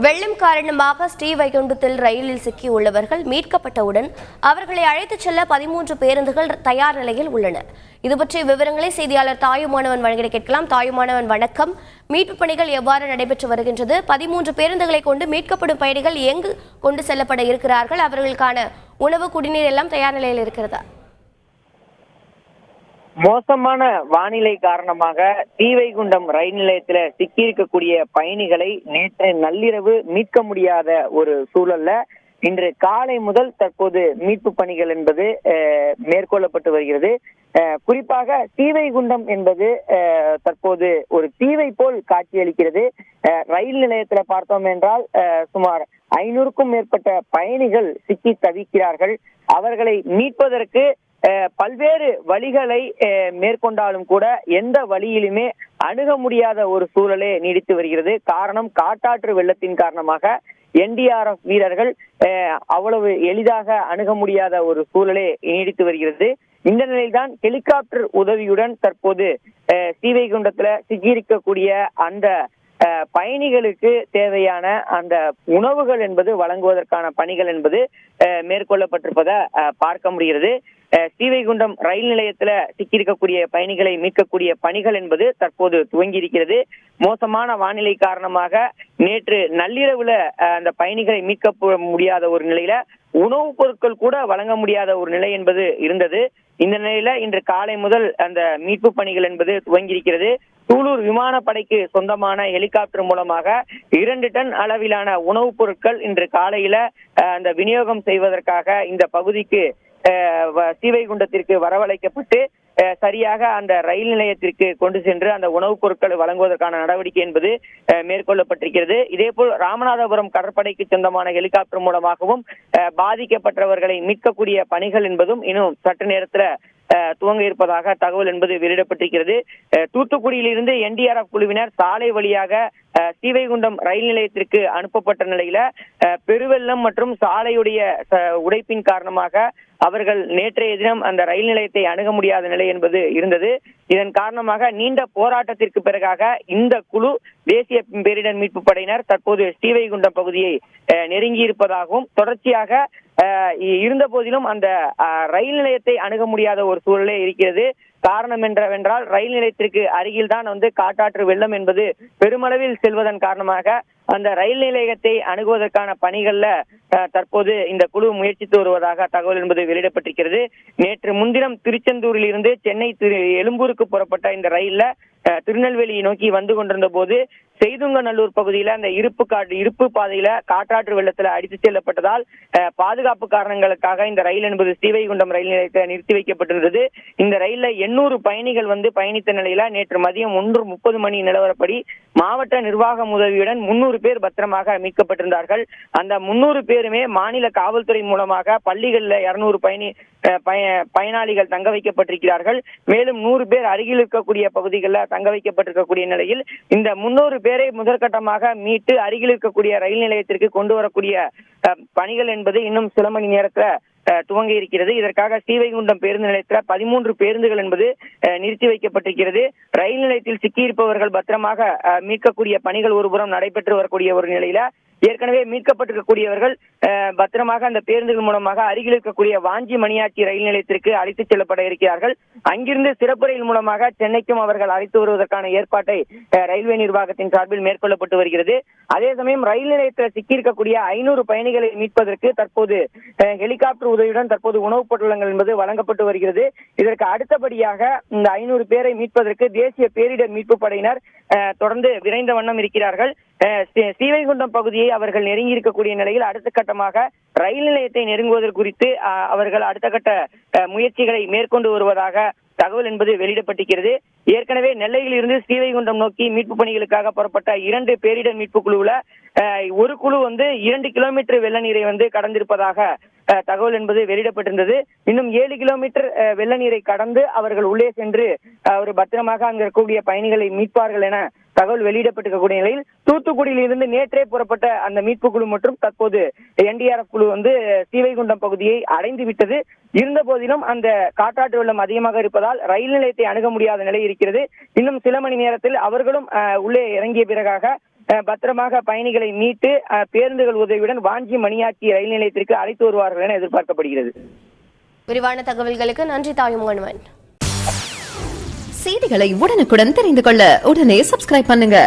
வெள்ளம் காரணமாக ஸ்ரீவைகுண்டத்தில் ரயிலில் சிக்கியுள்ளவர்கள் மீட்கப்பட்டவுடன் அவர்களை அழைத்துச் செல்ல 13 பேருந்துகள் தயார் நிலையில் உள்ளன. இதுபற்றிய விவரங்களை செய்தியாளர் தாயுமானவன் வழங்கிட கேட்கலாம். தாயுமானவன், வணக்கம். மீட்பு பணிகள் எவ்வாறு நடைபெற்று வருகின்றது? 13 பேருந்துகளை கொண்டு மீட்கப்படும் பயணிகள் எங்கு கொண்டு செல்லப்பட இருக்கிறார்கள்? அவர்களுக்கான உணவு, குடிநீர் எல்லாம் தயார் நிலையில் இருக்கிறதா? மோசமான வானிலை காரணமாக ஸ்ரீவைகுண்டம் ரயில் நிலையத்துல சிக்கியிருக்கக்கூடிய பயணிகளை நேற்று நள்ளிரவு மீட்க முடியாத ஒரு சூழல்ல இன்று காலை முதல் தற்போது மீட்பு பணிகள் என்பது மேற்கொள்ளப்பட்டு வருகிறது. குறிப்பாக ஸ்ரீவைகுண்டம் என்பது தற்போது ஒரு தீவை போல் காட்சியளிக்கிறது. ரயில் நிலையத்துல பார்த்தோம் என்றால் சுமார் 500க்கும் மேற்பட்ட பயணிகள் சிக்கி தவிக்கிறார்கள். அவர்களை மீட்பதற்கு பல்வேறு வழிகளை மேற்கொண்டாலும் கூட எந்த வழியிலுமே அணுக முடியாத ஒரு சூழலே நீடித்து வருகிறது. காரணம், காட்டாற்று வெள்ளத்தின் காரணமாக NDRF வீரர்கள் அவ்வளவு எளிதாக அணுக முடியாத ஒரு சூழலே நீடித்து வருகிறது. இந்த நிலையில்தான் ஹெலிகாப்டர் உதவியுடன் தற்போது ஸ்ரீவைகுண்டத்துல சிக்கியிருக்கக்கூடிய அந்த பயணிகளுக்கு தேவையான அந்த உணவுகள் என்பது வழங்குவதற்கான பணிகள் என்பது மேற்கொள்ளப்பட்டிருப்பதை பார்க்க முடிகிறது. ஸ்ரீவைகுண்டம் ரயில் நிலையத்துல சிக்கியிருக்கக்கூடிய பயணிகளை மீட்கக்கூடிய பணிகள் என்பது தற்போது துவங்கி இருக்கிறது. மோசமான வானிலை காரணமாக நேற்று நள்ளிரவுல அந்த பயணிகளை மீட்க முடியாத ஒரு நிலையில உணவுப் பொருட்கள் கூட வழங்க முடியாத ஒரு நிலை என்பது இருந்தது. இந்த நிலையில இன்று காலை முதல் அந்த மீட்பு பணிகள் என்பது துவங்கியிருக்கிறது. சூலூர் விமானப்படைக்கு சொந்தமான ஹெலிகாப்டர் மூலமாக 2 டன் அளவிலான உணவுப் பொருட்கள் இன்று காலையில அந்த விநியோகம் செய்வதற்காக இந்த பகுதிக்கு ஸ்ரீவைகுண்டத்திற்கு வரவழைக்கப்பட்டு சரியாக அந்த ரயில் நிலையத்திற்கு கொண்டு சென்று அந்த உணவுப் பொருட்களை வழங்குவதற்கான நடவடிக்கை என்பது மேற்கொள்ளப்பட்டிருக்கிறது. இதேபோல் ராமநாதபுரம் கடற்படைக்கு சொந்தமான ஹெலிகாப்டர் மூலமாகவும் பாதிக்கப்பட்டவர்களை மீட்கக்கூடிய பணிகள் என்பதும் இன்னும் சற்று நேரத்துல துவங்க இருப்பதாக தகவல் என்பது வெளியிடப்பட்டிருக்கிறது. தூத்துக்குடியில் இருந்து NDRF குழுவினர் சாலை வழியாக ஸ்ரீவைகுண்டம் ரயில் நிலையத்திற்கு அனுப்பப்பட்ட நிலையில பெருவெள்ளம் மற்றும் சாலையுடைய உடைப்பின் காரணமாக அவர்கள் நேற்றைய தினம் அந்த ரயில் நிலையத்தை அணுக முடியாத நிலை என்பது இருந்தது. இதன் காரணமாக நீண்ட போராட்டத்திற்கு பிறகாக இந்த குழு தேசிய பேரிடர் மீட்பு படையினர் தற்போது ஸ்ரீவைகுண்டம் பகுதியை நெருங்கி இருப்பதாகவும் தொடர்ச்சியாக இருந்த போதிலும் அந்த ரயில் நிலையத்தை அணுக முடியாத ஒரு சூழலே இருக்கிறது. காரணம் என்றால் ரயில் நிலையத்திற்கு அருகில் தான் காட்டாற்று வெள்ளம் என்பது பெருமளவில் செல்வதன் காரணமாக அந்த ரயில் நிலையத்தை அணுகுவதற்கான பணிகள்ல தற்போது இந்த குழு முயற்சித்து வருவதாக தகவல் என்பது வெளியிடப்பட்டிருக்கிறது. நேற்று முன்தினம் திருச்செந்தூரில் இருந்து சென்னை எழும்பூருக்கு புறப்பட்ட இந்த ரயில்ல திருநெல்வேலியை நோக்கி வந்து கொண்டிருந்த போது செய்துங்கநல்லூர் பகுதியில அந்த இருப்பு பாதையில காட்டாற்று வெள்ளத்துல அடித்து செல்லப்பட்டதால் பாதுகாப்பு காரணங்களுக்காக இந்த ரயில் என்பது ஸ்ரீவைகுண்டம் ரயில் நிலையத்தில் நிறுத்தி வைக்கப்பட்டிருந்தது. இந்த ரயில்ல 800 பயணிகள் பயணித்த நிலையில நேற்று மதியம் 1:30 மணி நிலவரப்படி மாவட்ட நிர்வாகம் உதவியுடன் 300 பேர் பத்திரமாக மீட்கப்பட்டிருந்தார்கள். அந்த 300 பேருமே மாநில காவல்துறை மூலமாக பள்ளிகள்ல 200 பயனாளிகள் தங்க வைக்கப்பட்டிருக்கிறார்கள். மேலும் 100 பேர் அருகில் இருக்கக்கூடிய பகுதிகளில் தங்க வைக்கப்பட்டிருக்கக்கூடிய நிலையில் இந்த 300 பேரை முதற்கட்டமாக மீட்டு அருகில் இருக்கக்கூடிய ரயில் நிலையத்திற்கு கொண்டு வரக்கூடிய பணிகள் என்பது இன்னும் சில மணி நேரத்துல துவங்க இருக்கிறது. இதற்காக ஸ்ரீவைகுண்டம் பேருந்து நிலையத்தில் 13 பேருந்துகள் என்பது நிறுத்தி வைக்கப்பட்டிருக்கிறது. ரயில் நிலையத்தில் சிக்கியிருப்பவர்கள் பத்திரமாக மீட்கக்கூடிய பணிகள் ஒருபுறம் நடைபெற்று வரக்கூடிய ஒரு நிலையில ஏற்கனவே மீட்கப்பட்டிருக்கக்கூடியவர்கள் பத்திரமாக அந்த பேருந்துகள் மூலமாக அருகில் இருக்கக்கூடிய வாஞ்சி மணியாச்சி ரயில் நிலையத்திற்கு அழைத்துச் செல்லப்பட இருக்கிறார்கள். அங்கிருந்து சிறப்பு ரயில் மூலமாக சென்னைக்கும் அவர்கள் அழைத்து வருவதற்கான ஏற்பாட்டை ரயில்வே நிர்வாகத்தின் சார்பில் மேற்கொள்ளப்பட்டு வருகிறது. அதே சமயம் ரயில் நிலையத்தில் சிக்கியிருக்கக்கூடிய 500 பயணிகளை மீட்பதற்கு தற்போது ஹெலிகாப்டர் உதவியுடன் தற்போது உணவுப் பொருட்கள் என்பது வழங்கப்பட்டு வருகிறது. இதற்கு அடுத்தபடியாக இந்த 500 பேரை மீட்பதற்கு தேசிய பேரிடர் மீட்பு படையினர் தொடர்ந்து விரைந்த வண்ணம் இருக்கிறார்கள். ஸ்ரீவைகுண்டம் பகுதியை அவர்கள் நெருங்கி இருக்கக்கூடிய நிலையில் அடுத்த கட்டமாக ரயில் நிலையத்தை நெருங்குவதற்கு குறித்து அவர்கள் அடுத்த கட்ட முயற்சிகளை மேற்கொண்டு வருவதாக தகவல் என்பது வெளியிடப்பட்டிருக்கிறது. ஏற்கனவே நெல்லையில் இருந்து ஸ்ரீவைகுண்டம் நோக்கி மீட்பு பணிகளுக்காக புறப்பட்ட 2 பேரிடர் மீட்பு குழுவுல ஒரு குழு 2 கிலோமீட்டர் வெள்ள நீரை கடந்திருப்பதாக தகவல் என்பது வெளியிடப்பட்டிருந்தது. இன்னும் 7 கிலோமீட்டர் வெள்ள நீரை கடந்து அவர்கள் உள்ளே சென்று ஒரு பத்திரமாக அங்க இருக்கக்கூடிய பயணிகளை மீட்பார்கள் என தகவல் வெளியிடப்பட்டிருக்கக்கூடிய நிலையில் தூத்துக்குடியில் இருந்து நேற்றே புறப்பட்ட அந்த மீட்பு குழு மற்றும் தற்போது NDRF குழு ஸ்ரீவைகுண்டம் பகுதியை அடைந்து விட்டது. இருந்த போதிலும் அந்த காட்டாற்று வெள்ளம் அதிகமாக இருப்பதால் ரயில் நிலையத்தை அணுக முடியாத நிலை இருக்கிறது. இன்னும் சில மணி நேரத்தில் அவர்களும் உள்ளே இறங்கிய பிறகாக பத்திரமாக பயணிகளை மீட்டு பேருந்துகள் உதவியுடன் வாஞ்சி மணியாச்சி ரயில் நிலையத்திற்கு அழைத்து வருவார்கள் என எதிர்பார்க்கப்படுகிறது. விரிவான தகவல்களுக்கு நன்றி தாயுமானவன். செய்திகளை உடனுக்குடன் தெரிந்து கொள்ள உடனே சப்ஸ்கிரைப் பண்ணுங்க.